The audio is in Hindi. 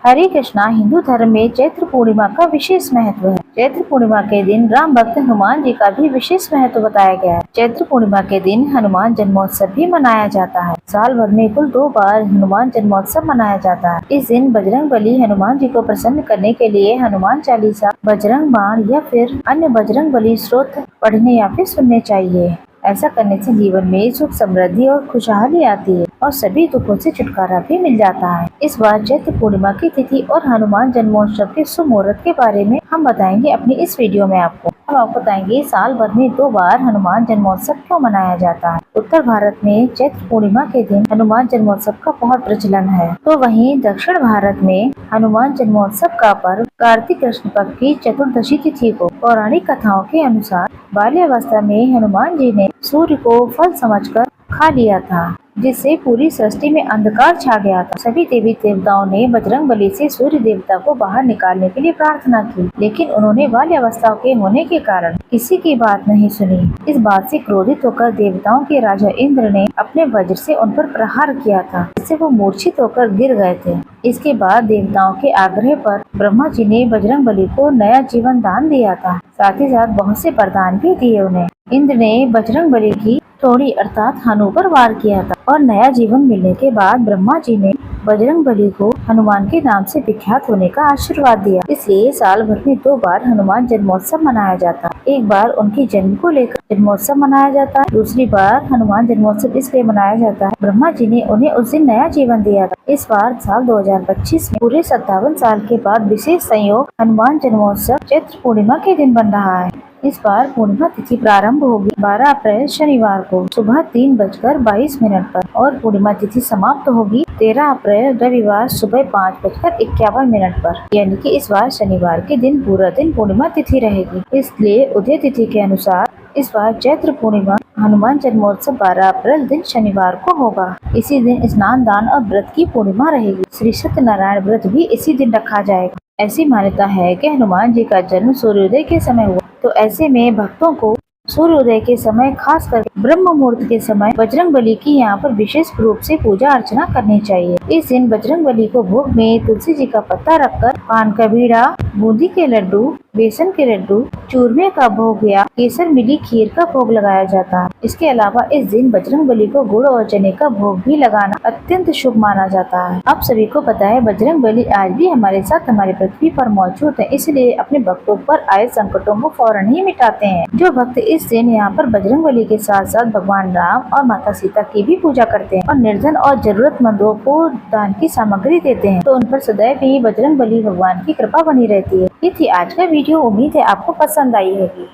हरे कृष्णा, हिंदू धर्म में चैत्र पूर्णिमा का विशेष महत्व है। चैत्र पूर्णिमा के दिन राम भक्त हनुमान जी का भी विशेष महत्व बताया गया है। चैत्र पूर्णिमा के दिन हनुमान जन्मोत्सव भी मनाया जाता है। साल भर में कुल 2 बार हनुमान जन्मोत्सव मनाया जाता है। इस दिन बजरंगबली हनुमान जी को प्रसन्न करने के लिए हनुमान चालीसा, बजरंग बाण या फिर अन्य बजरंगबली स्तोत्र पढ़ने या फिर सुनने चाहिए। ऐसा करने से जीवन में सुख, समृद्धि और खुशहाली आती है और सभी दुखों से छुटकारा भी मिल जाता है। इस बार चैत्र पूर्णिमा की तिथि और हनुमान जन्मोत्सव के शुभ मुहूर्त के बारे में हम बताएंगे अपनी इस वीडियो में आपको। हम आपको बताएंगे साल भर में 2 बार हनुमान जन्मोत्सव क्यों मनाया जाता है। उत्तर भारत में चैत्र पूर्णिमा के दिन हनुमान जन्मोत्सव का बहुत प्रचलन है, तो वहीं दक्षिण भारत में हनुमान जन्मोत्सव का पर्व कार्तिक कृष्ण पक्ष की चतुर्दशी तिथि को। पौराणिक कथाओं के अनुसार बाल्यावस्था में हनुमान जी ने सूर्य को फल समझकर खा लिया था, जिससे पूरी सृष्टि में अंधकार छा गया था। सभी देवी देवताओं ने बजरंगबली से सूर्य देवता को बाहर निकालने के लिए प्रार्थना की, लेकिन उन्होंने बाल्यावस्था के होने के कारण किसी की बात नहीं सुनी। इस बात से क्रोधित होकर देवताओं के राजा इंद्र ने अपने वज्र से उन पर प्रहार किया था, जिससे वो मूर्छित होकर गिर गए थे। इसके बाद देवताओं के आग्रह पर ब्रह्मा जी ने बजरंगबली को नया जीवन दान दिया था। साथ ही साथ बहुत से वरदान भी दिए उन्हें। इंद्र ने बजरंगबली की थोड़ी अर्थात हनु पर वार किया था और नया जीवन मिलने के बाद ब्रह्मा जी ने बजरंगबली को हनुमान के नाम से विख्यात होने का आशीर्वाद दिया। इसलिए साल भर में 2 बार हनुमान जन्मोत्सव मनाया जाता है। एक बार उनकी जन्म को लेकर जन्मोत्सव मनाया जाता है, दूसरी बार हनुमान जन्मोत्सव इसलिए मनाया जाता है ब्रह्मा जी ने उन्हें उस दिन नया जीवन दिया था। इस बार साल 2025 में पूरे 57 साल के बाद विशेष संयोग हनुमान जन्मोत्सव चैत्र पूर्णिमा के दिन बन रहा है। इस बार पूर्णिमा तिथि प्रारंभ होगी 12 अप्रैल शनिवार को सुबह 3:22 पर और पूर्णिमा तिथि समाप्त होगी 13 अप्रैल रविवार सुबह 5:51 पर। यानी कि इस बार शनिवार के दिन पूरा दिन पूर्णिमा तिथि रहेगी। इसलिए उदय तिथि के अनुसार इस बार चैत्र पूर्णिमा हनुमान जन्मोत्सव 12 अप्रैल दिन शनिवार को होगा। इसी दिन स्नान, दान और व्रत की पूर्णिमा रहेगी। श्री सत्यनारायण व्रत भी इसी दिन रखा जाएगा। ऐसी मान्यता है कि हनुमान जी का जन्म सूर्योदय के समय हुआ, तो ऐसे में भक्तों को सूर्योदय के समय, खास कर ब्रह्म मुहूर्त के समय बजरंगबली की यहाँ पर विशेष रूप से पूजा अर्चना करनी चाहिए। इस दिन बजरंगबली को भोग में तुलसी जी का पत्ता रखकर पान का बीड़ा, बूंदी के लड्डू, बेसन के लड्डू, चूरमे का भोग या केसर मिली खीर का भोग लगाया जाता है। इसके अलावा इस दिन बजरंगबली को गुड़ और चने का भोग भी लगाना अत्यंत शुभ माना जाता है। आप सभी को पता है बजरंगबली आज भी हमारे साथ हमारी पृथ्वी पर मौजूद है, इसलिए अपने भक्तों पर आए संकटों को फौरन ही मिटाते हैं। जो भक्त इस दिन यहाँ पर बजरंगबली के साथ साथ भगवान राम और माता सीता की भी पूजा करते हैं और निर्धन और जरूरतमंदों को दान की सामग्री देते हैं, तो उन पर सदैव ही बजरंगबली भगवान की कृपा बनी रहती है। ये थी आज का वीडियो। उम्मीद है आपको पसंद आई होगी।